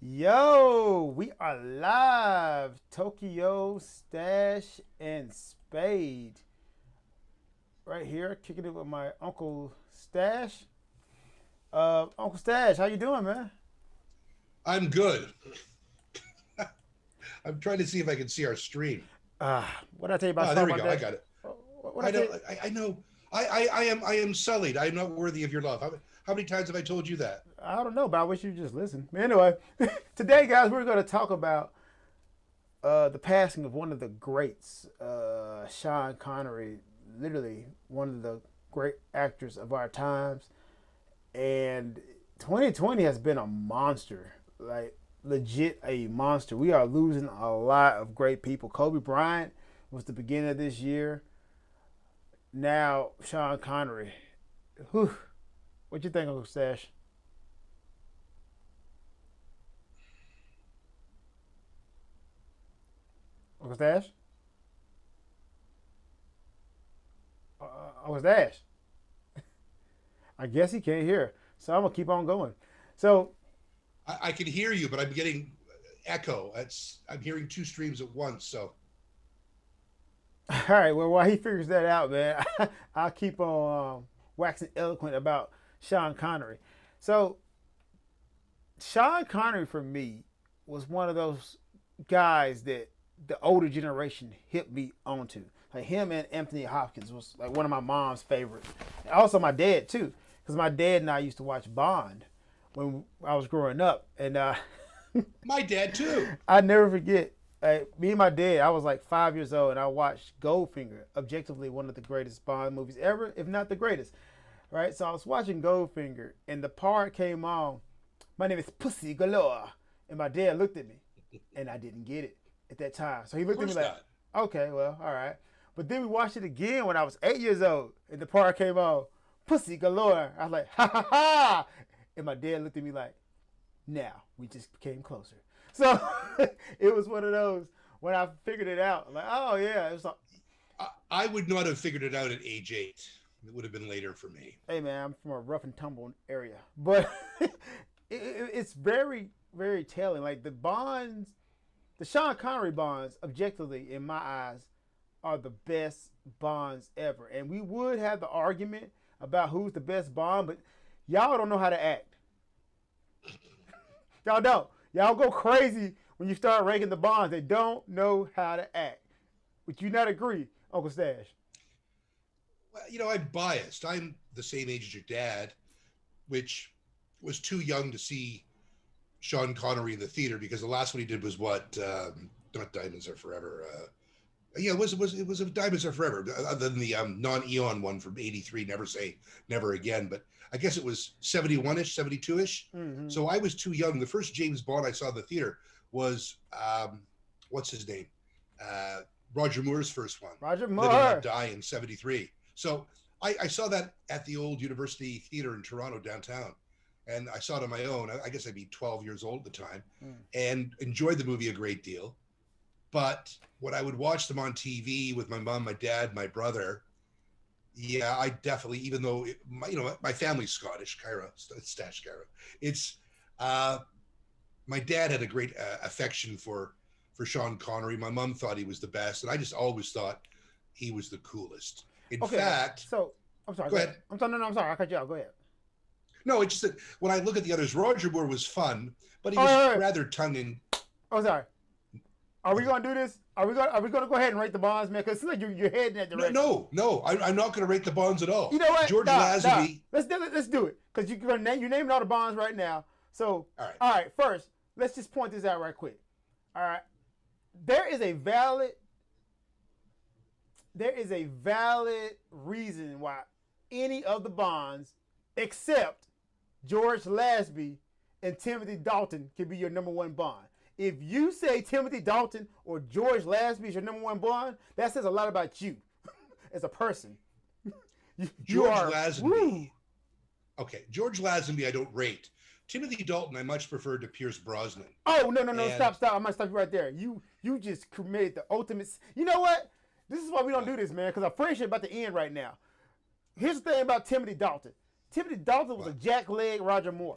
Yo, we are live. Tokyo Stash and Spade. Right here, kicking it with my Uncle Stash. Uncle Stash, how you doing, man? I'm good. I'm trying to see if I can see our stream. What did I tell you about Ah, there we Starbucks go. I Day? got it. What did I I tell know. you? I know. I am sullied. I am not worthy of your love. How many times have I told you that? I don't know, but I wish you just listened. Anyway, today, guys, we're going to talk about the passing of one of the greats, Sean Connery, literally one of the great actors of our times. And 2020 has been a monster, like legit a monster. We are losing a lot of great people. Kobe Bryant was the beginning of this year. Now Sean Connery. Whew. What you think, Uncle Stash? Uncle Stash? Uncle Stash? I guess he can't hear. So I'm gonna keep on going. So, I can hear you, but I'm getting echo. I'm hearing two streams at once. So all right. Well, while he figures that out, man, I'll keep on waxing eloquent about Sean Connery. So Sean Connery for me was one of those guys that the older generation hit me onto. Like him and Anthony Hopkins was like one of my mom's favorites. And also my dad too, because my dad and I used to watch Bond when I was growing up, and my dad too. I never forget. Me and my dad, I was like 5 years old, and I watched Goldfinger, objectively one of the greatest Bond movies ever, if not the greatest. Right, so I was watching Goldfinger, and the part came on. My name is Pussy Galore, and my dad looked at me, and I didn't get it at that time. So he Of looked at me course like, not. "Okay, well, all right." But then we watched it again when I was 8 years old, and the part came on, Pussy Galore. I was like, "Ha ha ha!" And my dad looked at me like, "Now we just became closer." So it was one of those when I figured it out. I'm like, oh yeah, it was like, I would not have figured it out at age 8. It would have been later for me. hey man, I'm from a rough and tumble area, but it's very very telling. Like the Bonds, the Sean Connery Bonds, objectively in my eyes, are the best Bonds ever. And we would have the argument about who's the best Bond, but y'all don't know how to act. Y'all don't. Y'all go crazy when you start ranking the Bonds. They don't know how to act. Would you not agree, Uncle Stash? Well, I'm biased. I'm the same age as your dad, which was too young to see Sean Connery in the theater because the last one he did was what? Not Diamonds Are Forever. Yeah, it was a Diamonds Are Forever, other than the non-Eon one from '83. Never Say Never Again, but I guess it was 71ish, 72ish. Mm-hmm. So I was too young. The first James Bond I saw in the theater was what's his name? Uh, Roger Moore's first one, Roger Live and Let Moore. Die in '73. So I saw that at the old University Theater in Toronto downtown, and I saw it on my own. I guess I'd be 12 years old at the time, Mm. and enjoyed the movie a great deal. But when I would watch them on TV with my mom, my dad, my brother, yeah, I definitely, even though my family's Scottish, Kyra, Stash Kyra, it's uh, my dad had a great affection for Sean Connery. My mom thought he was the best, and I just always thought he was the coolest. In Okay, fact, so I'm sorry. go Go ahead. ahead. I'm sorry. No, no, I'm sorry. I cut you out. Go ahead. No, it's just that when I look at the others, Roger Moore was fun, but he Oh, was wait, wait. rather tongue in. Oh, sorry. Are we gonna do this? Are we gonna go ahead and rate the bonds, man? Because it seems like you're heading that No, direction. no, no. I'm not going to rate the Bonds at You all. know what? George Nah. Lazenby. Let's do it. Because you're naming all the bonds right now. So, All right. all right. First, let's just point this out right quick. All right. There is a valid. There is a valid reason why any of the bonds, except George Lazenby and Timothy Dalton, can be your number one bond. If you say Timothy Dalton or George Lazenby is your number one bond, that says a lot about you as a person. You George are woo. Lazenby. Okay, George Lazenby, I don't rate. Timothy Dalton, I much prefer to Pierce Brosnan. Oh no! And Stop! I'm gonna stop you right there. You just committed the ultimate. You know what? This is why we don't what? do this, man. Because our friendship about to end right now. Here's the thing about Timothy Dalton. Timothy Dalton was a What? jackleg Roger Moore.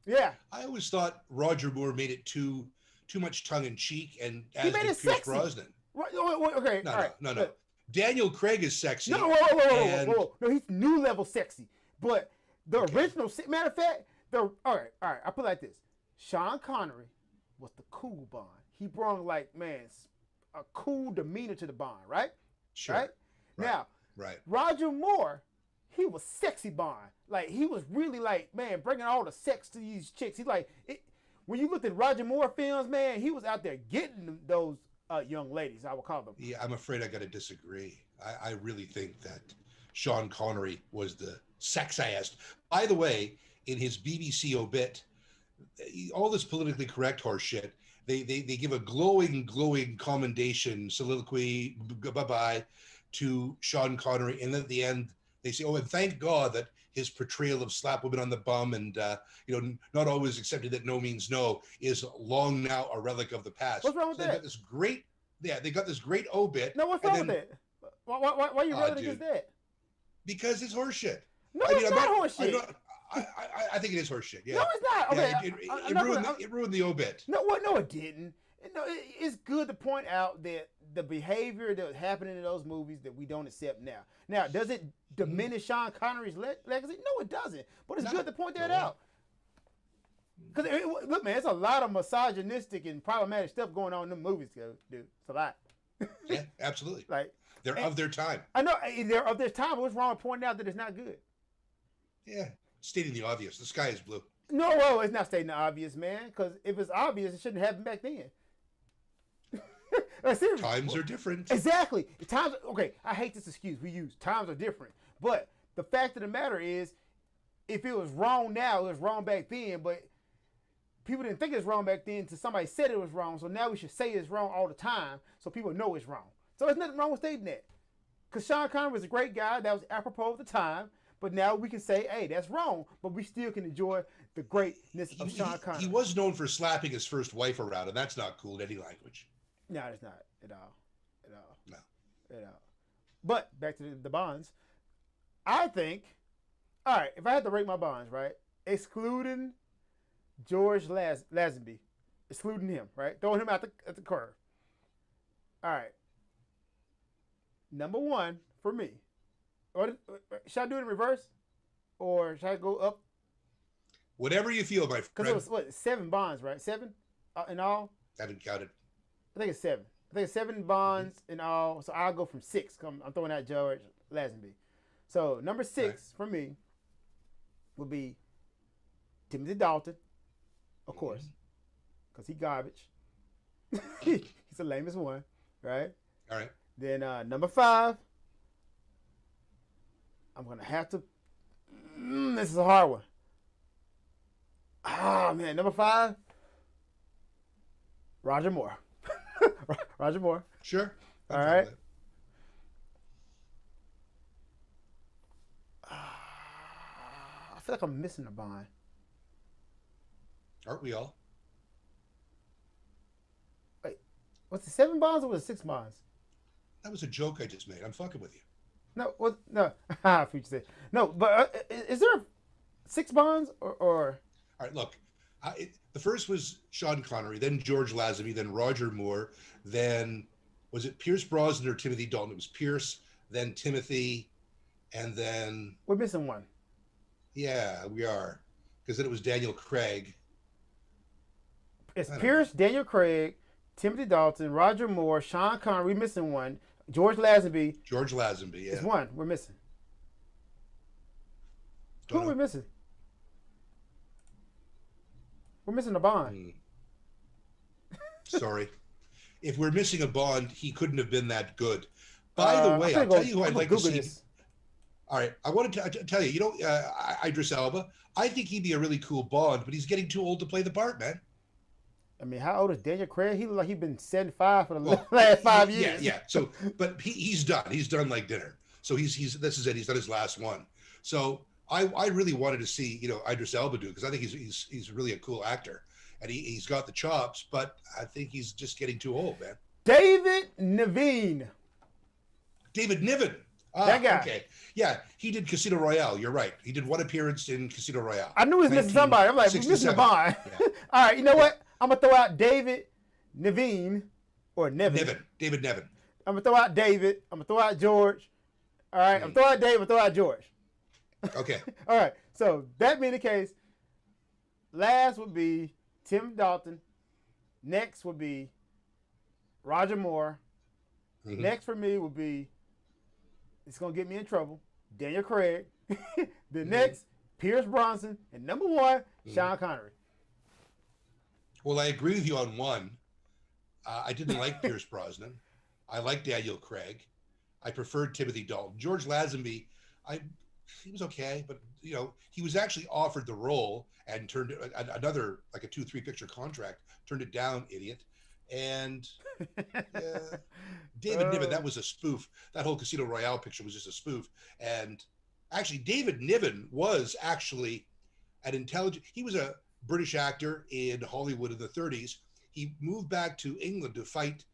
Yeah. I always thought Roger Moore made it too much tongue in cheek, and He as made it did Pierce sexy. Brosnan. Right, okay, No, all no, right. no, no. Look. Daniel Craig is No, sexy, whoa, whoa, whoa, whoa, whoa, and whoa. No, he's new level sexy. But the okay, original, matter of fact, all right. I put it like this: Sean Connery was the cool Bond. He brought like a cool demeanor to the Bond, right? Right. sure, right, Now, right. Roger Moore, he was sexy Bond. Like he was really like bringing all the sex to these chicks. He like it, when you looked at Roger Moore films, man, he was out there getting those young ladies. I would call them. Yeah, I'm afraid I got to disagree. I really think that Sean Connery was the sexiest. By the way, in his BBC obit, all this politically correct horse shit, they give a glowing commendation soliloquy, bye bye, to Sean Connery, and then at the end they say, "Oh, and thank God that his portrayal of slap women on the bum and not always accepted that no means no is long now a relic of the past." What's wrong with So that? they got this great obit. No, what's and wrong then, with that? Why are you railing against that? because it's horseshit. No, I mean, it's not horseshit. I think it is horseshit. Yeah. No, it's not. Okay, Yeah, it ruined the obit. No, what? No, it didn't. No, it's good to point out that the behavior that was happening in those movies that we don't accept now. Now, does it diminish Sean Connery's legacy? No, it doesn't. But it's good to point that out. Because look, man, it's a lot of misogynistic and problematic stuff going on in the movies, dude. It's a lot. Yeah, absolutely. Like they're of their time. I know they're of their time. But what's wrong with pointing out that it's not good? Yeah, stating the obvious. The sky is blue. No, well, it's not stating the obvious, man. Because if it's obvious, it shouldn't happen back then. Times are different. Exactly. Times. Okay, I hate this excuse we use. Times are different. But the fact of the matter is, if it was wrong now, it was wrong back then. But people didn't think it was wrong back then until somebody said it was wrong. So now we should say it's wrong all the time so people know it's wrong. So there's nothing wrong with stating that. Because Sean Connery was a great guy. That was apropos of the time. But now we can say, hey, that's wrong. But we still can enjoy the greatness of Sean Connery. He was known for slapping his first wife around, and that's not cool in any language. No, it's not at all. At all. No. At all. But back to the Bonds. I think, all right, if I had to rate my Bonds, right, excluding George Lazenby, excluding him, right, throwing him out at the curve. All right. Number one for me. Or should I do it in reverse? Or should I go up? Whatever you feel, my friend. Because it was, 7 Bonds, right? 7 in all? Haven't counted. I think it's 7. I think it's 7 Bonds in all. So I'll go from 6. I'm throwing out George Lazenby. So number 6 for me would be Timothy Dalton, of course, because he garbage. He's the lamest one, right? All right. Then number 5, I'm gonna have to. This is a hard one. Ah, man, number 5, Roger Moore. Roger Moore. Sure. All right. I feel like I'm missing a Bond. Aren't we all? Wait, was it 7 Bonds or was it 6 Bonds? That was a joke I just made. I'm fucking with you. No, no. I what you said. No, but is there 6 Bonds or? All right, look. The first was Sean Connery, then George Lazenby, then Roger Moore, then was it Pierce Brosnan or Timothy Dalton? It was Pierce, then Timothy, and then We're missing one. Yeah, we are, because then it was Daniel Craig. It's Pierce, Daniel Craig, Timothy Dalton, Roger Moore, Sean Connery. We're missing one. George Lazenby. George Lazenby, yeah. It's one. We're missing. Who are we missing? We're missing a Bond. Sorry. If we're missing a Bond, he couldn't have been that good. By the way, I'll tell you who I'd like to see. All right. I wanted to tell you, Idris Elba, I think he'd be a really cool Bond, but he's getting too old to play the part, man. I mean, how old is Daniel Craig? He look like he's been 75 for the last 5 years. Yeah. So, but he's done. He's done like dinner. So this is it. He's done his last one. So I really wanted to see, Idris Elba do, because I think he's really a cool actor, and he's got the chops, but I think he's just getting too old, man. David Niven. David Niven. That guy. Okay. Yeah, he did Casino Royale. You're right. He did one appearance in Casino Royale. I knew he was missing somebody. I'm like, we're missing a Bond. Yeah. All right, you know what? I'm going to throw out David Nevin, or Nevin. David Nevin. I'm going to throw out David. I'm going to throw out George. All right, I'm going to throw out David. I'm going to throw out George. Okay. All right, so that being the case, last would be Tim Dalton. Next would be Roger Moore. Mm-hmm. Next for me would be, it's going to get me in trouble, Daniel Craig. The next, Pierce Brosnan. And number one, Sean Connery. Well, I agree with you on one. I didn't like Pierce Brosnan. I like Daniel Craig. I preferred Timothy Dalton. George Lazenby, he was okay, but he was actually offered the role and turned another, like a 2-3 picture contract, turned it down, idiot. And David Niven, that was a spoof. That whole Casino Royale picture was just a spoof. And actually, David Niven was actually he was a British actor in Hollywood in the 30s. He moved back to England to fight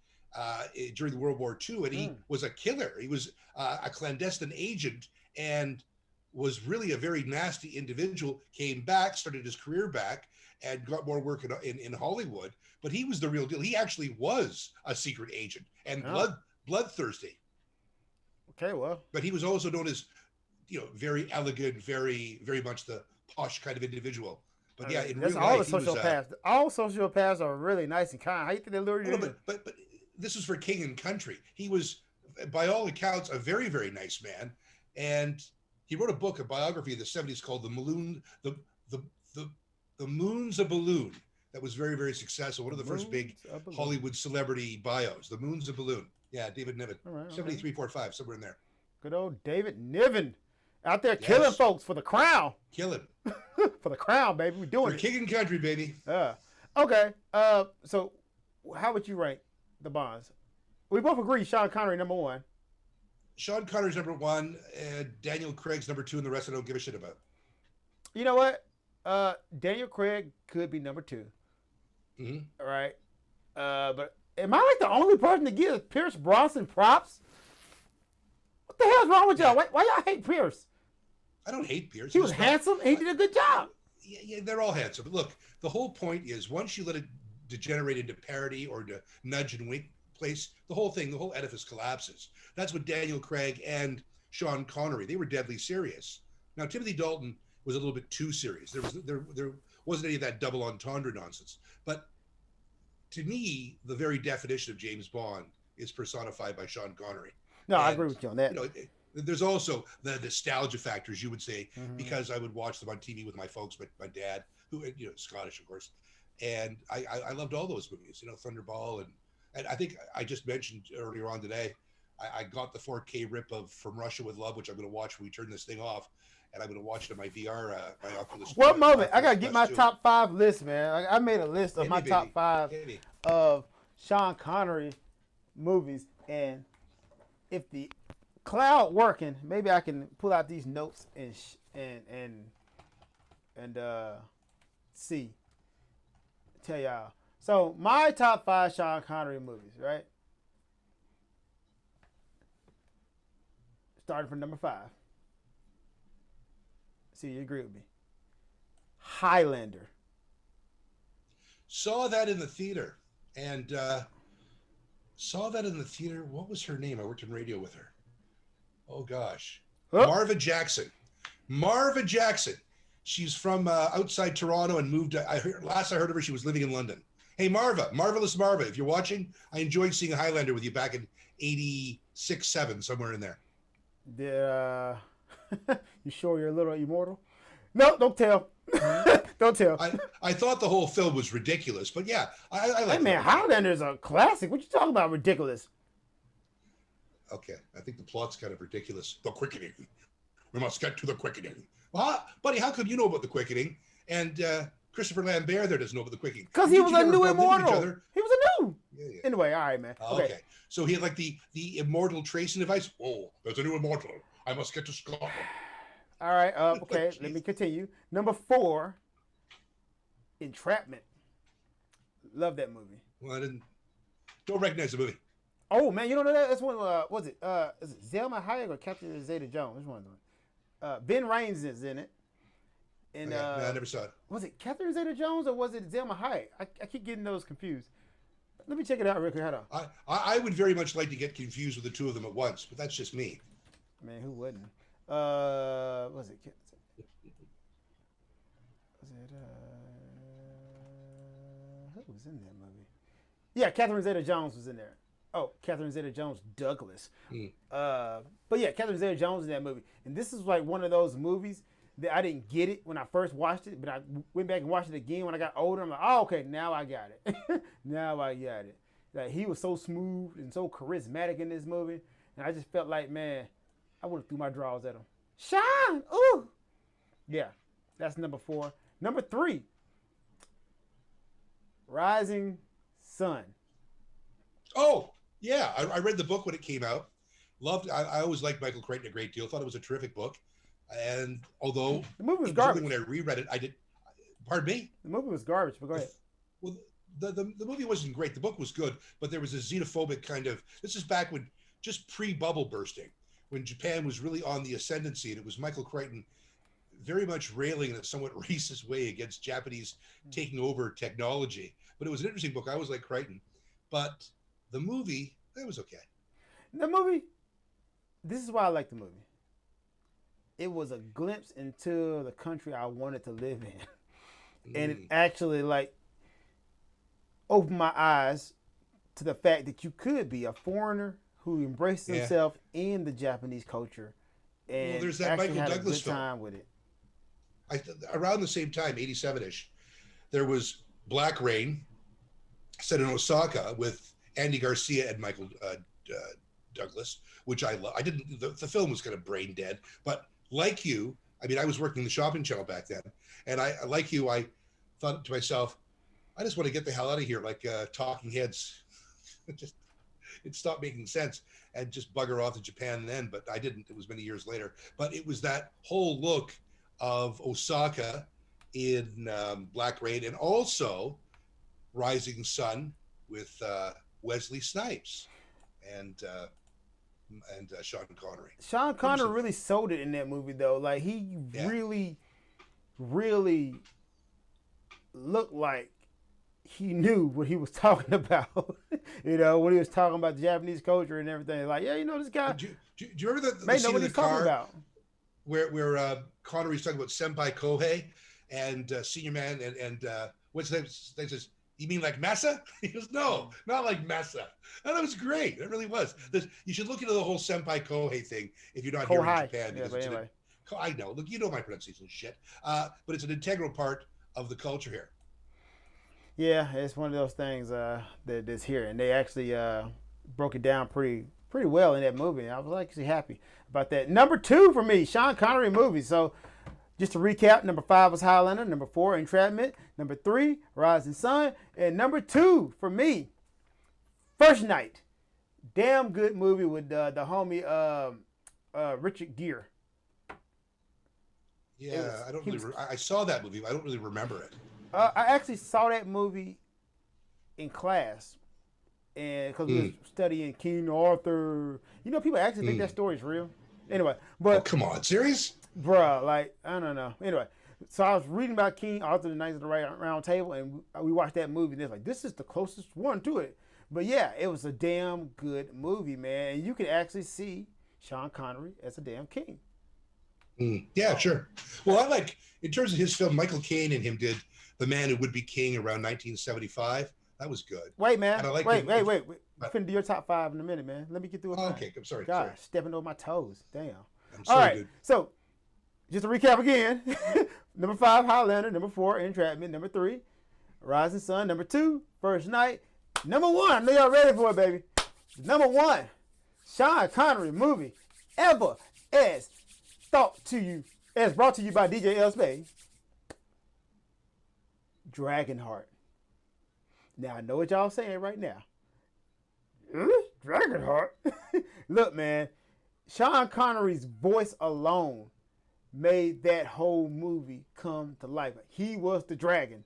during World War II, and he was a killer. He was a clandestine agent and was really a very nasty individual. Came back, started his career back, and got more work in Hollywood. But he was the real deal. He actually was a secret agent and bloodthirsty. Okay, well. But he was also known as, very elegant, very, very much the posh kind of individual. But yeah, in real life, all sociopaths are really nice and kind. How you think they lure you in? But this was for King and Country. He was, by all accounts, a very, very nice man. And he wrote a biography in the 70s called The Moon's a Balloon. That was very, very successful. One of the first big Hollywood celebrity bios. The Moon's a Balloon. Yeah, David Niven. Right, 73, 45, somewhere in there. Good old David Niven. Out there killing folks for the crown. Killing. For the crown, baby. We're doing it. For King and Country, baby. Okay. So how would you rank the Bonds? We both agree Sean Connery number one. Sean Connery's number one, Daniel Craig's number two, and the rest I don't give a shit about. You know what? Daniel Craig could be number two. Mm-hmm. All right. But am I like the only person to give Pierce Brosnan props? What the hell's wrong with y'all? Why y'all hate Pierce? I don't hate Pierce. He was handsome. He did a good job. Yeah, they're all handsome. But look, the whole point is once you let it degenerate into parody or to nudge and wink place, the whole edifice collapses. That's what Daniel Craig and Sean Connery, they were deadly serious. Now, Timothy Dalton was a little bit too serious. There wasn't any of that double entendre nonsense. But to me, the very definition of James Bond is personified by Sean Connery. No, I agree with you on that. There's also the nostalgia factors, you would say, because I would watch them on TV with my folks, my dad, who Scottish, of course, and I loved all those movies. Thunderball, and I think I just mentioned earlier on today, I got the 4K rip of From Russia with Love, which I'm going to watch when we turn this thing off, and I'm going to watch it on my VR. My Oculus. One moment, I got to get my top 5 list, man. I made a list of my top 5 of Sean Connery movies, and if the cloud working, maybe I can pull out these notes and tell y'all. So my top 5 Sean Connery movies, right? Starting from number 5. See, you agree with me. Highlander. Saw that in the theater, and What was her name? I worked in radio with her. Oh gosh, Marva Jackson. She's from outside Toronto and moved. Last I heard of her, she was living in London. Hey Marvelous Marva, if you're watching, I enjoyed seeing Highlander with you back in '86, '7, somewhere in there. You sure you're a little immortal? No, don't tell. Don't tell. I thought the whole film was ridiculous, but yeah, I like. Hey man, Highlander's a classic. What you talking about? Ridiculous. Okay, I think the plot's kind of ridiculous. The quickening. We must get to the quickening. Well, buddy, how come you know about the quickening? And Christopher Lambert there doesn't know about the quickening. Because he was a new immortal. He was a new. Yeah. Anyway, all right, man. Okay. So he had like the immortal tracing device. Oh, there's a new immortal. I must get to Scotland. All right. Okay. Let me continue. Number 4, Entrapment. Love that movie. Well, don't recognize the movie. Oh man, you don't know that? That's one. Was it? Is it Zelma Hayek or Captain Zeta Jones? Which one is it? Ben Raines is in it. And Okay. No, I never saw it. was it Catherine Zeta-Jones or was it Zelma Hayek? I keep getting those confused. Let me check it out real quick. Hold on. I would very much like to get confused with the two of them at once, but that's just me. Man, who wouldn't? Was it? Who was in that movie? Yeah, Catherine Zeta-Jones was in there. Oh, Catherine Zeta-Jones Douglas. But yeah, Catherine Zeta-Jones in that movie. And this is like one of those movies that I didn't get it when I first watched it, but I went back and watched it again when I got older. I'm like, oh, okay, now I got it. Now I got it. Like, he was so smooth and so charismatic in this movie. And I just felt like, man, I would have threw my drawers at him. Shine! Ooh! Yeah, that's number 4. Number 3, Rising Sun. Oh, yeah. I read the book when it came out. Loved. I always liked Michael Crichton a great deal. Thought it was a terrific book. And although the movie was garbage, when I reread it, I did. Pardon me. The movie was garbage. But go ahead. Well, the movie wasn't great. The book was good, but there was a xenophobic kind of. This is back when just pre-bubble bursting, when Japan was really on the ascendancy, and it was Michael Crichton very much railing in a somewhat racist way against Japanese taking over technology. But it was an interesting book. I always liked Crichton, but the movie, it was okay. The movie. This is why I like the movie. It was a glimpse into the country I wanted to live in. And it actually like opened my eyes to the fact that you could be a foreigner who embraced himself in the Japanese culture and there's that actually Michael had Douglas a good time with it. Around the same time, 87-ish, there was Black Rain, set in Osaka with Andy Garcia and Michael Douglas, which I love. I didn't. The film was kind of brain dead, but like you, I mean, I was working the shopping channel back then, and I thought to myself, I just want to get the hell out of here, like Talking Heads. It stopped making sense and just bugger off to Japan then, but I didn't. It was many years later. But it was that whole look of Osaka in Black Rain, and also Rising Sun with Wesley Snipes and Sean Connery. Sean Connery really sold it in that movie, though. Like, he really, really looked like he knew what he was talking about. You know, when he was talking about the Japanese culture and everything. Like, yeah, you know, this guy. Do you remember the scene in the car about? where Connery's talking about Senpai Kohei and Senior Man and what's his name? Says, you mean like Massa? He goes, no, not like Massa. And that was great. It really was. You should look into the whole Senpai Kohei thing if you're not here in Japan. Yeah, but anyway. I know. Look, you know my pronunciation shit. But it's an integral part of the culture here. Yeah, it's one of those things that's here, and they actually broke it down pretty well in that movie. I was actually happy about that. Number 2 for me, Sean Connery movie. So just to recap, number 5 was Highlander, number 4, Entrapment, number 3, Rising Sun, and number 2 for me, First Night. Damn good movie with the homie Richard Gere. Yeah, I don't really. I saw that movie, but I don't really remember it. I actually saw that movie in class, and because we were studying King Arthur. You know, people actually think that story is real. Anyway, but come on, serious? Bruh, like, I don't know. Anyway, so I was reading about King Arthur, the Knights of the Round Table, and we watched that movie, and it's like, this is the closest one to it. But yeah, it was a damn good movie, man. And you can actually see Sean Connery as a damn king. Yeah, sure. Well, I like, in terms of his film, Michael Caine and him did The Man Who Would Be King around 1975. That was good. Wait, man. And I like wait. We're finna do your top 5 in a minute, man. Let me get through it. Okay, I'm sorry. God, stepping over my toes. Damn. I'm sorry, all right, dude. So just to recap again, number 5, Highlander. Number 4, Entrapment. Number 3, Rising Sun. Number 2, First Night. Number 1, I know y'all ready for it, baby. Number 1, Sean Connery movie ever as brought to you by DJ L-Spade, Dragonheart. Now I know what y'all saying right now. Dragonheart? Look, man, Sean Connery's voice alone made that whole movie come to life. He was the dragon.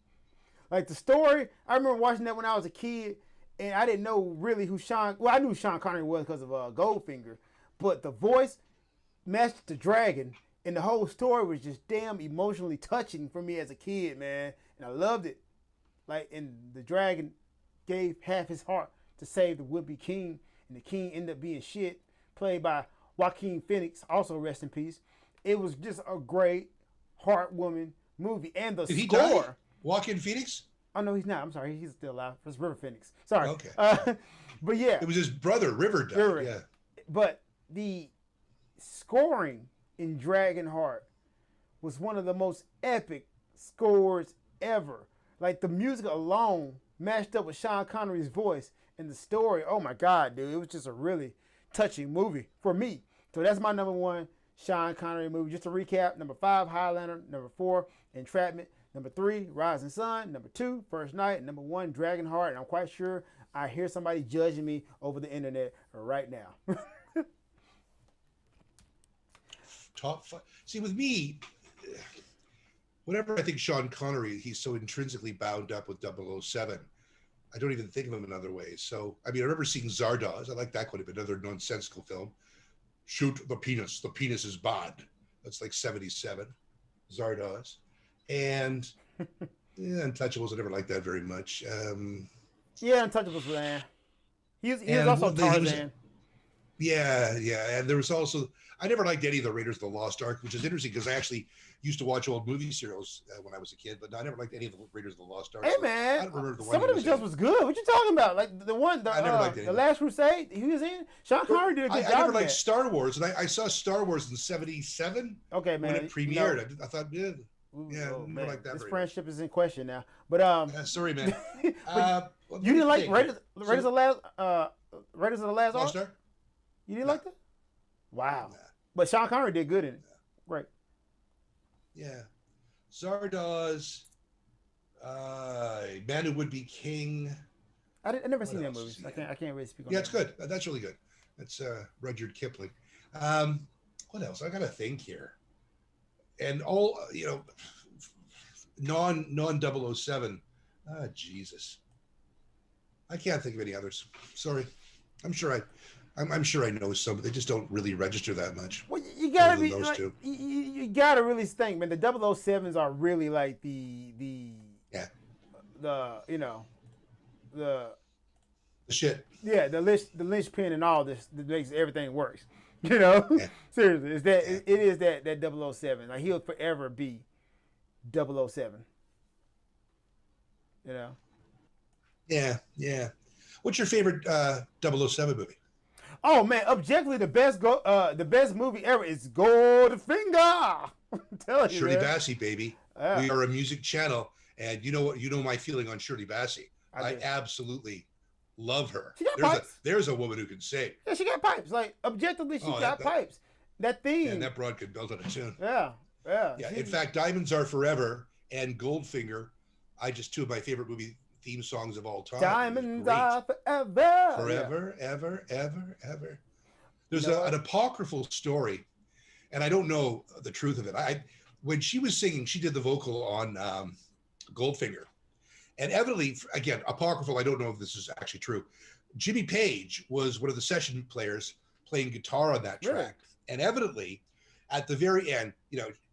Like, the story, I remember watching that when I was a kid, and I didn't know really who Sean. Well, I knew who Sean Connery was because of Goldfinger, but the voice matched the dragon, and the whole story was just damn emotionally touching for me as a kid, man, and I loved it. Like, and the dragon gave half his heart to save the would-be king, and the king ended up being shit, played by Joaquin Phoenix, also rest in peace. It was just a great, heartwarming movie, and the Did he score. die? Joaquin Phoenix? Oh no, he's not. I'm sorry, he's still alive. It's River Phoenix. Sorry. Okay. But yeah, It was his brother, River died. River. Yeah. But the scoring in Dragonheart was one of the most epic scores ever. Like, the music alone matched up with Sean Connery's voice and the story. Oh my God, dude. It was just a really touching movie for me. So that's my number one Sean Connery movie. Just to recap: number 5, Highlander; number 4, Entrapment; number 3, Rising Sun; number 2, First Night; and number 1, Dragonheart. And I'm quite sure I hear somebody judging me over the internet right now. Top 5. See, with me, whenever I think Sean Connery, he's so intrinsically bound up with 007. I don't even think of him in other ways. So, I mean, I remember seeing Zardoz. I like that quite a bit. Another nonsensical film. Shoot the penis. The penis is bad. That's like 77. Zardoz. And Untouchables, I never liked that very much. Yeah, Untouchables, man. He was also Tarzan. Yeah. And there was also, I never liked any of the Raiders of the Lost Ark, which is interesting because I actually used to watch old movie serials when I was a kid, but I never liked any of the Raiders of the Lost Ark. Hey, so man, I don't remember the one some of them just was good. What you talking about? Like the one, the Last Crusade he was in? Sean Connery did a good job. I never liked Star Wars, and I saw Star Wars in '77. Okay, man. When it premiered, I thought, yeah, never like that. This friendship is in question now. But sorry, man. You didn't like Raiders of the Last Lost Ark? Ark? You didn't like that? Wow. But Sean Connery did good in it. Right. Yeah. Zardoz, Man Who Would Be King. I never seen that movie. So I can't really speak on that. Yeah, it's good. That's really good. That's Rudyard Kipling. What else? I got to think here. And all, non 007. Jesus. I can't think of any others. Sorry. I'm sure I know some, but they just don't really register that much. Well, you gotta be like, you gotta really think, man. The 007s are really like the shit. Yeah, the linchpin and all this that makes everything works. Seriously, it is that 007. Like, he'll forever be 007. Yeah. What's your favorite 007 movie? Oh man, objectively the best movie ever is Goldfinger. I'm telling you, Shirley man. Bassey, baby. Yeah. We are a music channel, and you know what? You know my feeling on Shirley Bassey. I absolutely love her. She got pipes. There's a woman who can sing. Yeah, she got pipes. Like, objectively, she got pipes. That theme. And that broad could build on a tune. Yeah. In fact, Diamonds Are Forever and Goldfinger, two of my favorite movie theme songs of all time. Diamonds Are Forever. Forever, ever. There's an apocryphal story, and I don't know the truth of it. When she was singing, she did the vocal on Goldfinger. And evidently, again, apocryphal, I don't know if this is actually true. Jimmy Page was one of the session players playing guitar on that track. Really? And evidently, at the very end,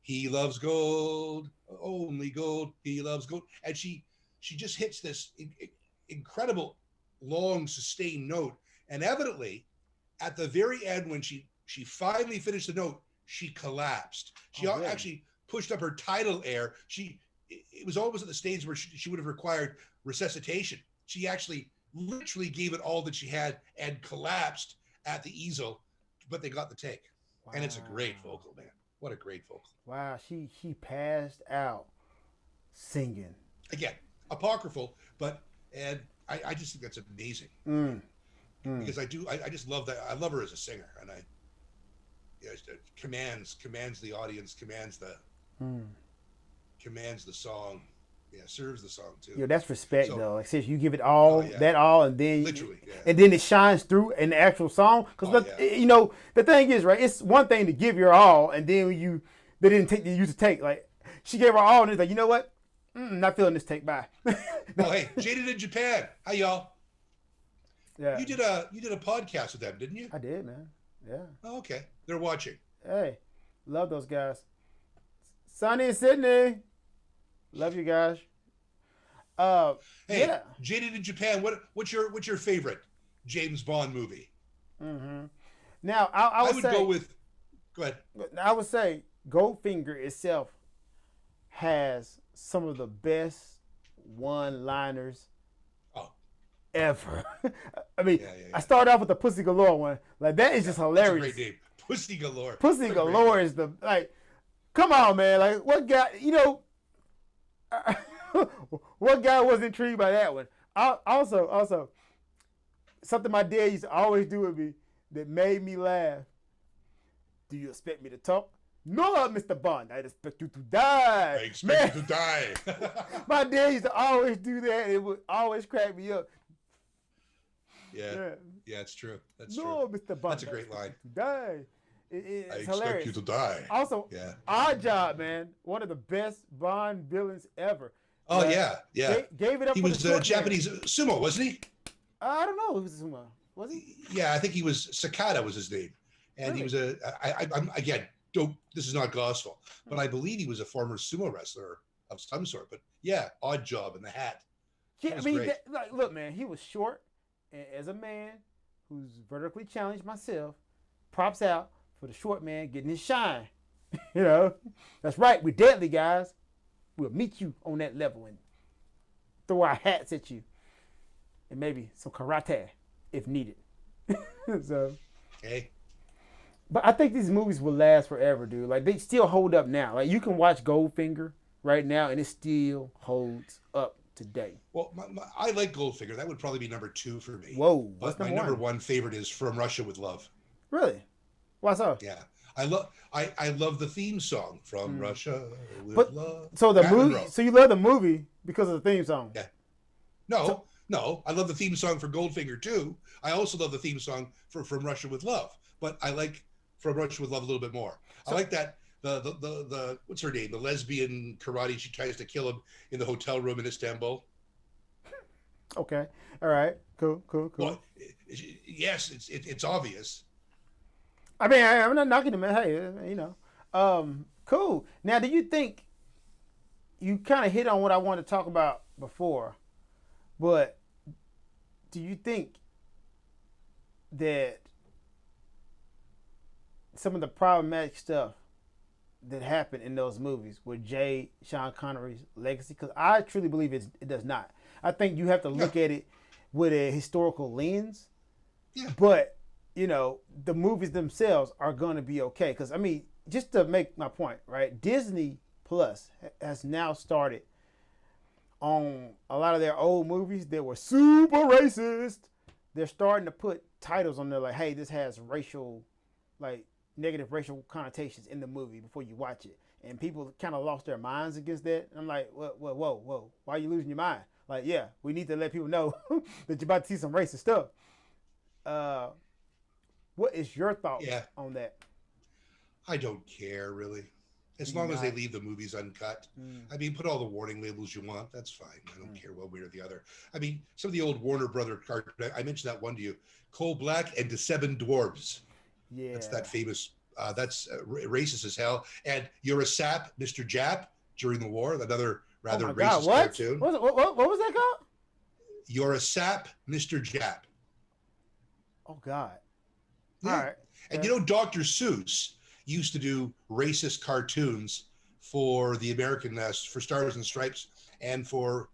he loves gold, only gold, he loves gold. And she just hits this incredible, long, sustained note. And evidently, at the very end, when she finally finished the note, she collapsed. She actually pushed up her tidal air. It was almost at the stage where she would have required resuscitation. She actually literally gave it all that she had and collapsed at the easel, but they got the take. Wow. And it's a great vocal, man. What a great vocal. Wow, she passed out singing. Again, apocryphal, and I just think that's amazing. Because I just love that. I love her as a singer, and commands the audience, commands the song, serves the song too. Yo, that's respect though. Like, seriously, you give it all, and then literally, and then it shines through in the actual song. Because the thing is, right? It's one thing to give your all, and then they didn't take you to take. Like, she gave her all, and it's like, you know what? Not feeling this take. Bye. Oh, hey, Jaded in Japan. Hi, y'all. Yeah, You did a podcast with them, didn't you? I did, man. Yeah. Oh, okay. They're watching. Hey, love those guys. Sonny and Sydney, love you guys. Hey, Yeah. Jaded in Japan. What's your favorite James Bond movie? Mm-hmm. Now, I I would would go say, with. Go ahead. Goldfinger itself has some of the best one-liners Oh, ever. I mean, yeah, yeah, I yeah. started off with the Pussy Galore one. Like that is Yeah, just that's a hilarious. great name. Pussy Galore. Pussy What a great Galore name. is the like. Come on, man. Like what guy? What guy was intrigued by that one? Also, something my dad used to always do with me that made me laugh. Do you expect me to talk? No, Mr. Bond. I expect you to die. I expect you to die. My dad used to always do that. It would always crack me up. Yeah. Yeah. Yeah, it's true. That's No, true. Mr. Bond. That's a great line. To die. I It's expect hilarious. you to die. Also, Yeah. Odd Job, man, one of the best Bond villains ever. Oh Like, yeah, yeah. Gave it up He for was the short Japanese sumo, wasn't he? man. I don't know. Who was Sumo? Was he? Yeah, I think he was. Sakata was his name, and he Really? was a. I'm again. Don't. This is not gospel, but I believe he was a former sumo wrestler of some sort. But yeah, Odd Job and the hat. Yeah, That I was mean, great. like, look, man, he was short, and as a man who's vertically challenged myself, props out for the short man getting his shine. That's right. We're deadly, guys. We'll meet you on that level and throw our hats at you, and maybe some karate if needed. So, Okay. but I think these movies will last forever, dude. Like they still hold up now. Like you can watch Goldfinger right now, and it still holds up today. Well, I like Goldfinger. That would probably be number 2 for me. Whoa, what's But my number number one? one favorite is From Russia with Love. Really? Why so? Yeah, I love the theme song From Russia with But Love. so the Marilyn movie, Monroe. so you love the movie because of the theme song. Yeah. No, So- no. I love the theme song for Goldfinger too. I also love the theme song for From Russia with Love. But I like From Russia with Love a little bit more. I like that the what's her name? The lesbian karate. She tries to kill him in the hotel room in Istanbul. Okay. All right. Cool. Well, yes, it's obvious. I mean, I'm not knocking him. Hey, cool. Now, do you think you kind of hit on what I wanted to talk about before? But do you think that some of the problematic stuff that happened in those movies with Sean Connery's legacy? Because I truly believe it does not. I think you have to look at it with a historical lens. Yeah. But, the movies themselves are going to be okay. Because, I mean, just to make my point, right? Disney Plus has now started on a lot of their old movies that were super racist. They're starting to put titles on there like, hey, this has negative racial connotations in the movie before you watch it. And people kind of lost their minds against that. I'm like, whoa. Why are you losing your mind? Like, yeah, we need to let people know that you're about to see some racist stuff. What is your thoughts on that? I don't care really. As Do you long as they not? leave the movies uncut. I mean, put all the warning labels you want. That's fine. I don't care one way or the other. I mean, some of the old Warner Brother cartoons. I mentioned that one to you. Coal Black and the Seven Dwarves. Yeah. That's that famous. That's racist as hell. And You're a Sap, Mr. Jap during the war. Another rather Oh my racist God, what? cartoon. What was that called? You're a Sap, Mr. Jap. Oh God. Yeah. All right. And Okay. Dr. Seuss used to do racist cartoons for the American for Stars and Stripes and for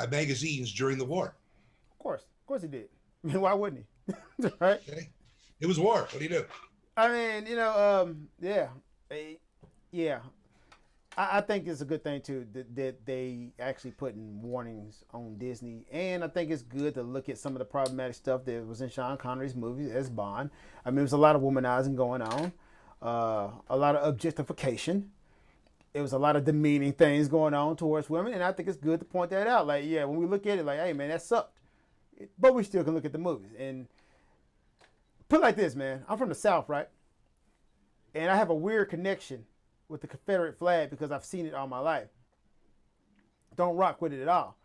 magazines during the war. Of course he did. I mean, why wouldn't he? Right? Okay, it was war. What do you do? I mean, yeah. Yeah. I think it's a good thing too that they actually putting warnings on Disney, and I think it's good to look at some of the problematic stuff that was in Sean Connery's movies as Bond. I mean, there's a lot of womanizing going on, a lot of objectification. There was a lot of demeaning things going on towards women, and I think it's good to point that out. Like, yeah, when we look at it, like, hey, man, that sucked, but we still can look at the movies and put it like this, man. I'm from the South, right? And I have a weird connection with the Confederate flag because I've seen it all my life. Don't rock with it at all,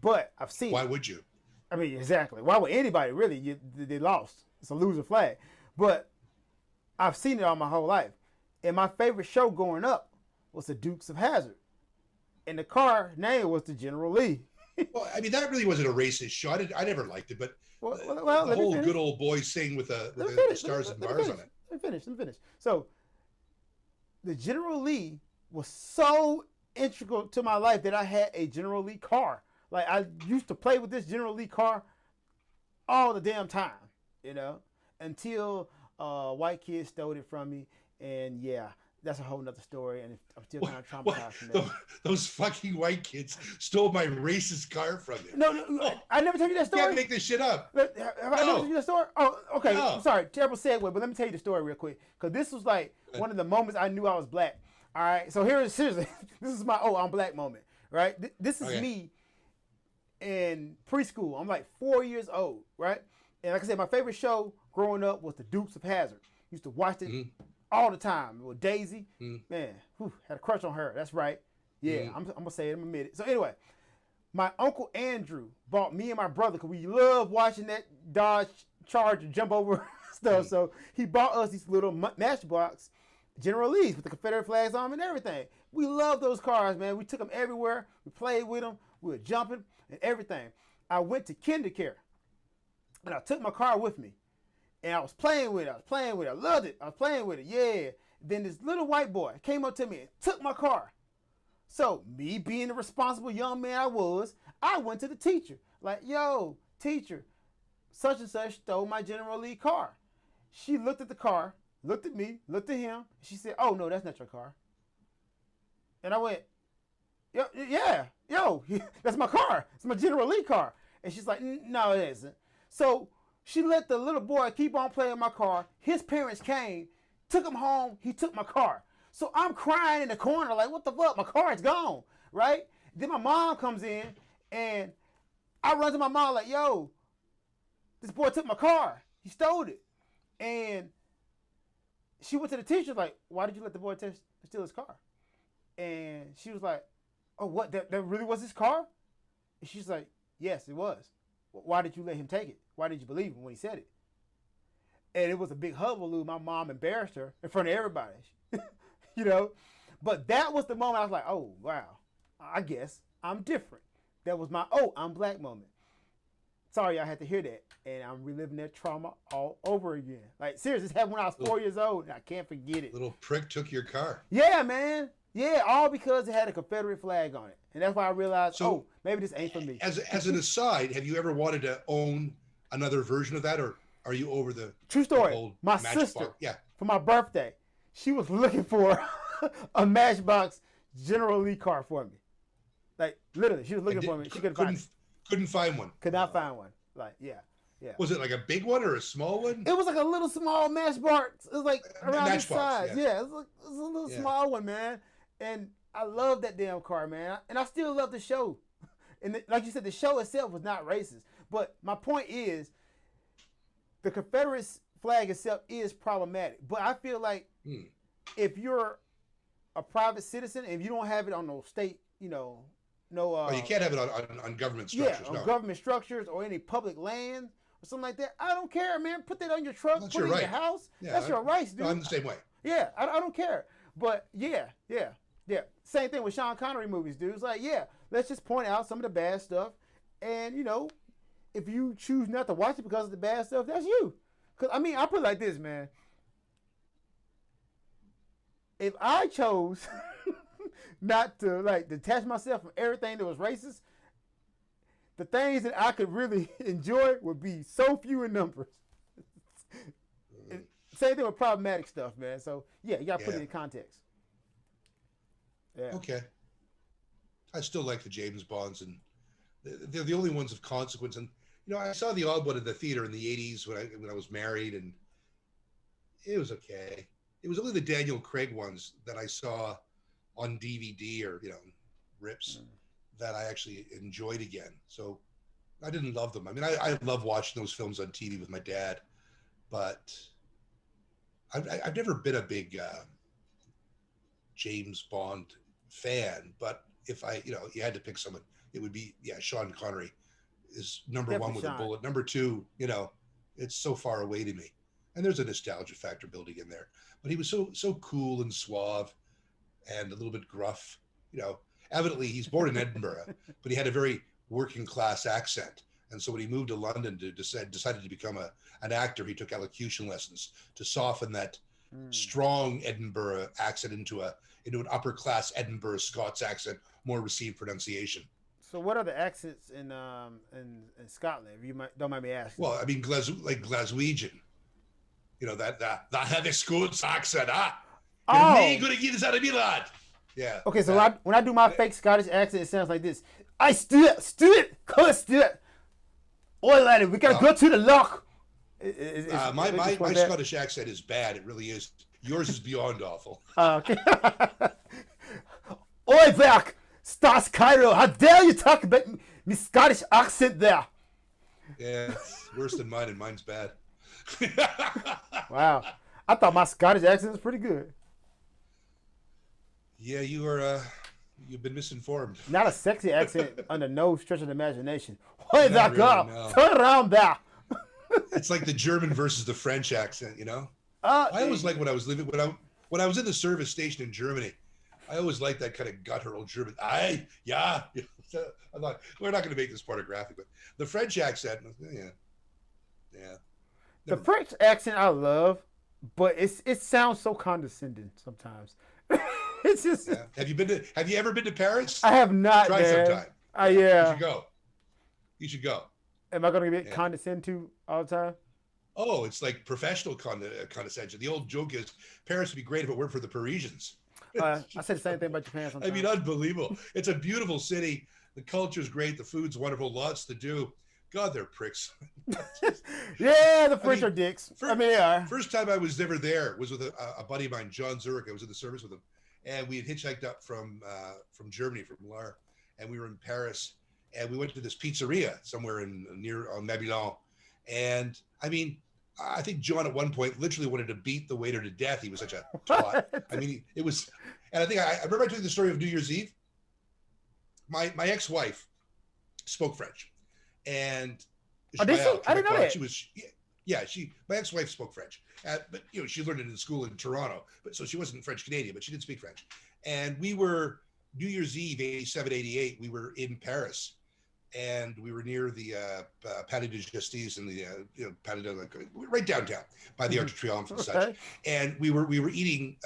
but I've seen Why it. would you? I mean, exactly. Why would anybody really? They lost. It's a loser flag. But I've seen it all my whole life. And my favorite show growing up was the Dukes of Hazzard. And the car name was the General Lee. Well, I mean, that really wasn't a racist show. I never liked it, but the let me whole finish. good old boy sing with the stars and bars on it. Let me finish. So, the General Lee was so integral to my life that I had a General Lee car. Like, I used to play with this General Lee car all the damn time, you know, until white kids stole it from me. And yeah, that's a whole nother story. And I'm still kind of traumatized from that. Those fucking white kids stole my racist car from you. No, I never tell you that story. You can't make this shit up. Have I never told you that story? Oh, okay. No. I'm sorry. Terrible segue, but let me tell you the story real quick. Because this was like one of the moments I knew I was black. All right. So seriously, this is my, I'm black moment, right? This is me in preschool. I'm like 4 years old, right? And like I said, my favorite show growing up was the Dukes of Hazzard. Used to watch it all the time with Daisy. Man, had a crush on her. That's right. Yeah, I'm gonna say it in a minute. So anyway, my uncle Andrew bought me and my brother, because we love watching that Dodge Charger jump over stuff. So he bought us these little Matchbox General Lees with the Confederate flags on them and everything. We love those cars, man. We took them everywhere. We played with them. We were jumping and everything. I went to kindergarten, and I took my car with me. And I was playing with it. I loved it. I was playing with it. Yeah. Then this little white boy came up to me and took my car. So me being the responsible young man I was, I went to the teacher. Like, yo, teacher, such and such stole my General Lee car. She looked at the car, looked at me, looked at him. She said, oh, no, that's not your car. And I went, yeah, that's my car. It's my General Lee car. And she's like, no, it isn't. So she let the little boy keep on playing with my car. His parents came, took him home. He took my car. So I'm crying in the corner like, what the fuck? My car is gone, right? Then my mom comes in, and I run to my mom like, yo, this boy took my car. He stole it. And she went to the teacher like, why did you let the boy steal his car? And she was like, oh, what? That really was his car? And she's like, yes, it was. Why did you let him take it? Why did you believe him when he said it? And it was a big hullabaloo. My mom embarrassed her in front of everybody. You know? But that was the moment I was like, oh, wow. I guess I'm different. That was my, I'm black moment. Sorry I had to hear that. And I'm reliving that trauma all over again. Like, seriously, this happened when I was 4 years old, and I can't forget it. Little prick took your car. Yeah, man. Yeah, all because it had a Confederate flag on it. And that's why I realized, maybe this ain't for me. As an aside, have you ever wanted to own another version of that, or are you over the true story? Old my sister, for my birthday, she was looking for a Matchbox General Lee car for me. Like, literally, she was looking for me. She couldn't find one. Could not find one. Like, yeah. Was it like a big one or a small one? It was like a little small Matchbox. It was like around this size. Yeah, it was a little small one, man. And I love that damn car, man. And I still love the show. And like you said, the show itself was not racist. But my point is, the Confederate flag itself is problematic. But I feel like if you're a private citizen, and if you don't have it on no state, you can't have it on government structures. Yeah, on government structures or any public land or something like that. I don't care, man. Put that on your truck, put it in your house. Yeah, that's your rights, dude. I'm the same way. Yeah, I don't care. But yeah. Same thing with Sean Connery movies, dude. It's like, let's just point out some of the bad stuff. And, if you choose not to watch it because of the bad stuff, that's you. Because, I put it like this, man. If I chose not to, detach myself from everything that was racist, the things that I could really enjoy would be so few in numbers. Same thing with problematic stuff, man. So, you got to put it in context. Yeah. Okay. I still like the James Bonds, and they're the only ones of consequence. And I saw the odd one at the theater in the '80s when I was married, and it was okay. It was only the Daniel Craig ones that I saw on DVD or rips that I actually enjoyed again. So I didn't love them. I love watching those films on TV with my dad, but I've never been a big James Bond fan. But if you had to pick someone, it would be Sean Connery. is number one Definitely with a Sean. bullet. Number two, it's so far away to me. And there's a nostalgia factor building in there. But he was so cool and suave and a little bit gruff. You know, Evidently he's born in Edinburgh, but he had a very working class accent. And so when he moved to London to decided to become an actor, he took elocution lessons to soften that strong Edinburgh accent into an upper class Edinburgh Scots accent, more received pronunciation. So what are the accents in Scotland? If you don't mind me asking. Well, I mean, like Glaswegian, that heavy Scots accent, ah. You're me gonna get this out of me, lad. Yeah. Okay, so when I do my fake Scottish accent, it sounds like this. I Stuart, come Stuart. Oi, laddie, we gotta go to the loch. My Scottish accent is bad. It really is. Yours is beyond awful. Okay. Oi, back, Stas Cairo. How dare you talk about me Scottish accent there? Yeah, it's worse than mine, and mine's bad. Wow. I thought my Scottish accent was pretty good. Yeah, you've been misinformed. Not a sexy accent under no stretch of the imagination. Oi, that girl. No. Turn around there. It's like the German versus the French accent, I always like when I was in the service station in Germany. I always liked that kind of guttural German. Yeah. I'm not. We're not going to make this part of graphic, but the French accent, yeah. The French accent I love, but it sounds so condescending sometimes. It's just. Yeah. Have you ever been to Paris? I have not. Try sometime. Yeah. You should go. You should go. Am I going to get condescended to all the time? Oh, it's like professional condescension. The old joke is Paris would be great if it weren't for the Parisians. I said the same thing about Japan sometimes. I mean, unbelievable. It's a beautiful city. The culture's great. The food's wonderful. Lots to do. God, they're pricks. Yeah, the French are dicks. They are. First time I was ever there was with a buddy of mine, John Zurich. I was in the service with him. And we had hitchhiked up from Germany, from Lahr. And we were in Paris. And we went to this pizzeria somewhere near Mabilon. And I mean, I think John at one point literally wanted to beat the waiter to death. He was such a twat. I mean, it was, and I think I remember I told you the story of New Year's Eve. My ex-wife spoke French, and I didn't know that. She was, my ex-wife spoke French, but she learned it in school in Toronto. But so she wasn't French Canadian, but she did speak French. And we were New Year's Eve, 87, 88. We were in Paris. And we were near the Palais de Justice and the Palais de right downtown by the Arc de Triomphe and such. And we were eating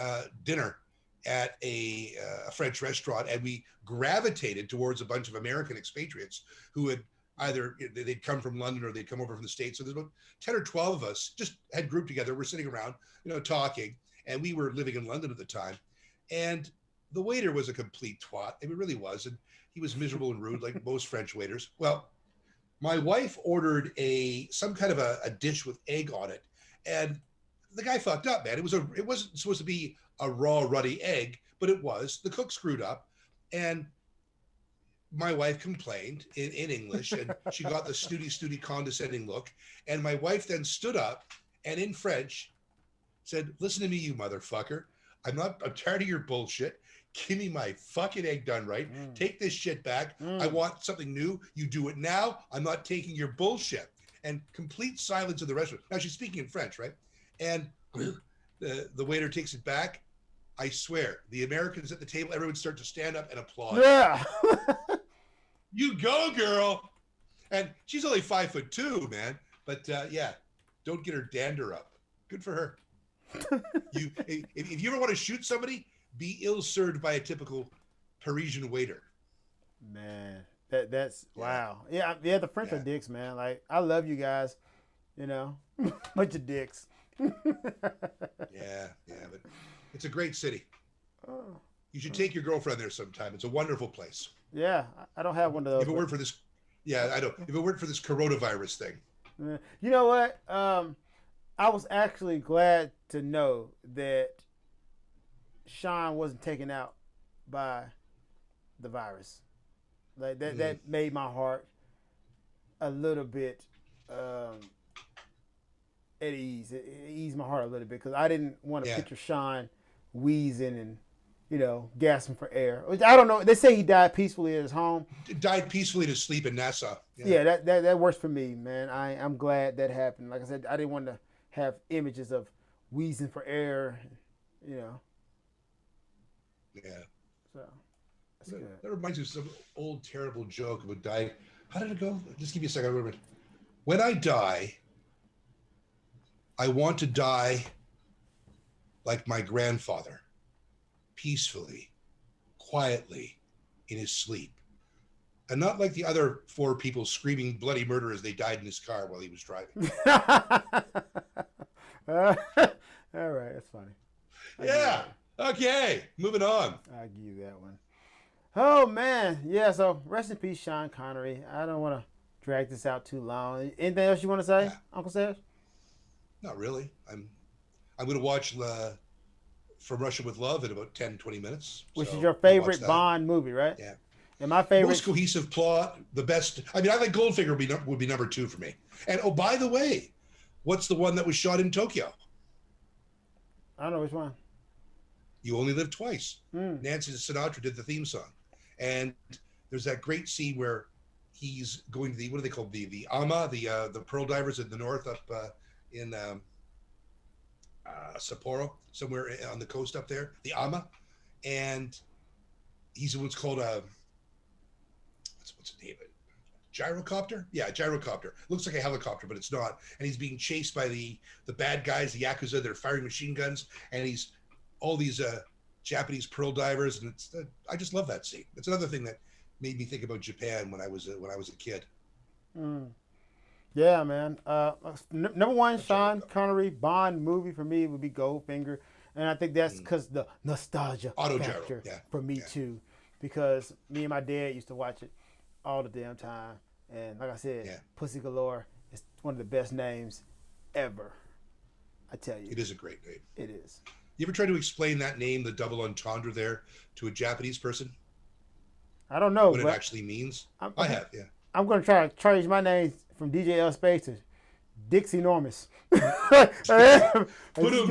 dinner at a French restaurant, and we gravitated towards a bunch of American expatriates who had either they'd come from London or they'd come over from the States. So there's about 10 or 12 of us just had grouped together. We're sitting around, talking, and we were living in London at the time. And the waiter was a complete twat. It really was. And he was miserable and rude, like most French waiters. Well, my wife ordered some kind of a dish with egg on it, and the guy fucked up, man. It wasn't supposed to be a raw, ruddy egg, but it was. The cook screwed up, and my wife complained in English, and she got the snooty, condescending look. And my wife then stood up and in French said, "Listen to me, you motherfucker. I'm tired of your bullshit. Give me my fucking egg done right. Take this shit back. I want something new. You do it now. I'm not taking your bullshit." And complete silence in the restaurant. Now she's speaking in French, right? And the waiter takes it back. I swear, the Americans at the table, everyone start to stand up and applaud. Yeah. You go, girl. And she's only 5'2", man. But don't get her dander up. Good for her. If you ever want to shoot somebody, be ill-served by a typical Parisian waiter. Man, that's wow. Yeah, the French are dicks, man. Like, I love you guys, bunch of dicks. Yeah, but it's a great city. You should take your girlfriend there sometime. It's a wonderful place. Yeah, I don't have one of those. If it weren't for this, I know. If it weren't for this coronavirus thing. You know what? I was actually glad to know that Sean wasn't taken out by the virus. Like that made my heart a little bit at ease. It eased my heart a little bit because I didn't want to picture Sean wheezing and gasping for air. I don't know. They say he died peacefully at his home. Died peacefully to sleep in Nassau. Yeah, that works for me, man. I'm glad that happened. Like I said, I didn't want to have images of wheezing for air, Yeah. So that's good. That reminds me of some old terrible joke about dying. How did it go? Just give me a second. Remember. When I die, I want to die like my grandfather, peacefully, quietly, in his sleep. And not like the other 4 people screaming bloody murder as they died in his car while he was driving. All right, that's funny. Yeah. Okay. Moving on. I'll give you that one. Oh, man. Yeah, so rest in peace, Sean Connery. I don't want to drag this out too long. Anything else you want to say, Uncle Sash? Not really. I'm going to watch From Russia with Love in about 10, 20 minutes. Which is your favorite Bond movie, right? Yeah. And my favorite. Most cohesive plot, the best. I mean, I think Goldfinger would be number 2 for me. And oh, by the way, what's the one that was shot in Tokyo? I don't know which one. You Only Live Twice. Nancy Sinatra did the theme song. And there's that great scene where he's going to the, what do they call the AMA, the pearl divers in the north up in Sapporo, somewhere on the coast up there, the AMA. And he's what's called a, what's the name of it? Gyrocopter? Yeah, gyrocopter. Looks like a helicopter, but it's not. And he's being chased by the bad guys, the Yakuza. They're firing machine guns. And he's all these Japanese pearl divers. And it's I just love that scene. It's another thing that made me think about Japan when I was a kid. Yeah, man. Number 1, Sean Connery Bond movie for me would be Goldfinger. And I think that's because the nostalgia factor for me too. Because me and my dad used to watch it all the damn time. And like I said, Pussy Galore is one of the best names ever. I tell you. It is a great name. It is. You ever try to explain that name, the double entendre there, to a Japanese person? I don't know what it actually means. I have, yeah. I'm going to try to change my name from DJ L-Spade to Dixie Enormous. Put him.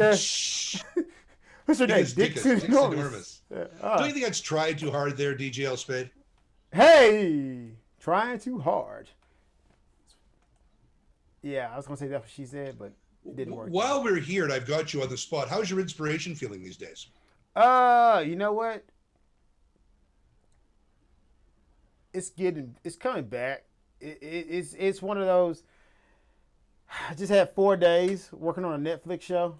What's your name? Dixie Enormous. Don't you think that's trying too hard there, DJ L-Spade? Hey, trying too hard. Yeah, I was going to say that's what she said, but it didn't work. While we're here and I've got you on the spot, how's your inspiration feeling these days? You know what? It's coming back. It's one of those. I just had 4 days working on a Netflix show,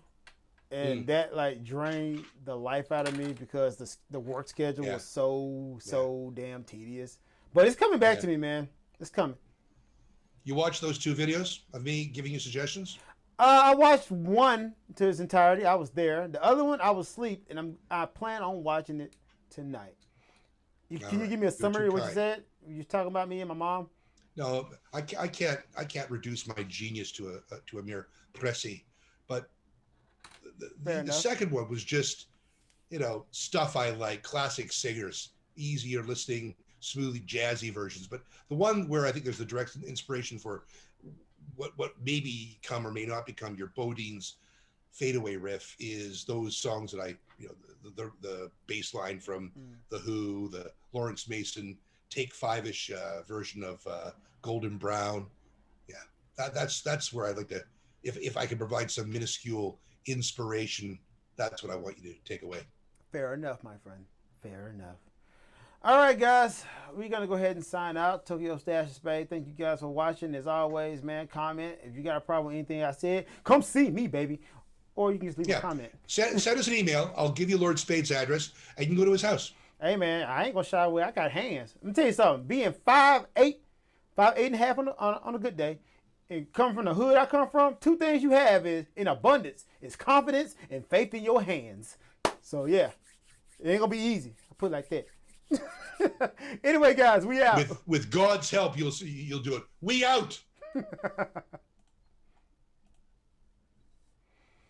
and that like drained the life out of me because the work schedule was so damn tedious. But it's coming back to me, man. It's coming. You watched those 2 videos of me giving you suggestions? I watched one to its entirety. I was there. The other one, I was asleep, and I plan on watching it tonight. Can you give me a summary of what you said? You talking about me and my mom? No, I can't reduce my genius to a mere pressy. But the second one was just, stuff I like, classic singers, easier listening, smoothly jazzy versions. But the one where I think there's the direct inspiration for what may become or may not become your Bodine's fadeaway riff is those songs that I, the bass line from The Who, the Lawrence Mason Take 5-ish version of Golden Brown. Yeah, that's where I'd like to, if I can provide some minuscule inspiration, that's what I want you to take away. Fair enough, my friend. Fair enough. All right, guys, we're going to go ahead and sign out. Tokyo Stash Spade. Thank you guys for watching. As always, man, comment. If you got a problem with anything I said, come see me, baby. Or you can just leave a comment. Send us an email. I'll give you Lord Spade's address, and you can go to his house. Hey, man, I ain't going to shy away. I got hands. Let me tell you something. Being 5'8", 5'8.5" on a good day, and coming from the hood I come from, 2 things you have is in abundance is confidence and faith in your hands. So, yeah, it ain't going to be easy. I put it like that. Anyway, guys, we out. With God's help, you'll do it. We out.